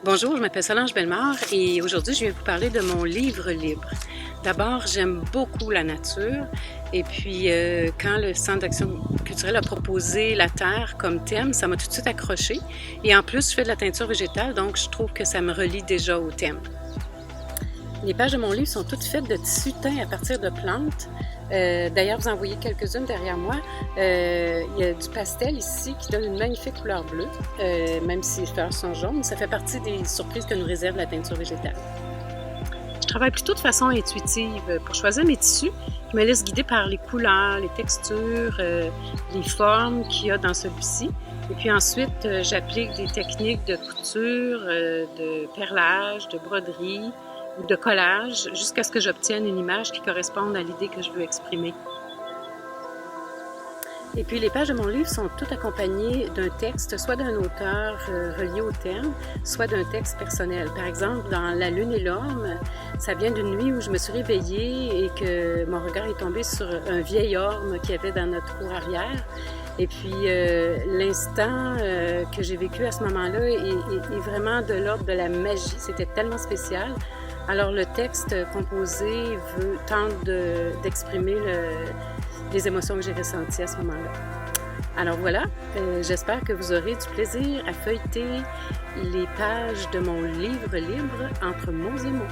Bonjour, je m'appelle Solange Bellemare et aujourd'hui je viens vous parler de mon livre libre. D'abord, j'aime beaucoup la nature et puis quand le Centre d'action culturelle a proposé la terre comme thème, ça m'a tout de suite accroché. Et en plus, je fais de la teinture végétale, donc je trouve que ça me relie déjà au thème. Les pages de mon livre sont toutes faites de tissu teint à partir de plantes. D'ailleurs, vous en voyez quelques-unes derrière moi. Il y a du pastel ici qui donne une magnifique couleur bleue, même si les fleurs sont jaunes. Ça fait partie des surprises que nous réserve la teinture végétale. Je travaille plutôt de façon intuitive. Pour choisir mes tissus, je me laisse guider par les couleurs, les textures, les formes qu'il y a dans celui-ci. Et puis ensuite, j'applique des techniques de couture, de perlage, de broderie ou de collage jusqu'à ce que j'obtienne une image qui corresponde à l'idée que je veux exprimer. Et puis les pages de mon livre sont toutes accompagnées d'un texte, soit d'un auteur relié au thème, soit d'un texte personnel. Par exemple, dans La Lune et l'Homme, ça vient d'une nuit où je me suis réveillée et que mon regard est tombé sur un vieil orme qu'il y avait dans notre cour arrière. Et puis l'instant que j'ai vécu à ce moment-là est vraiment de l'ordre de la magie. C'était tellement spécial. Alors le texte composé tente d'exprimer les émotions que j'ai ressenties à ce moment-là. Alors voilà, j'espère que vous aurez du plaisir à feuilleter les pages de mon livre libre entre mots et mots.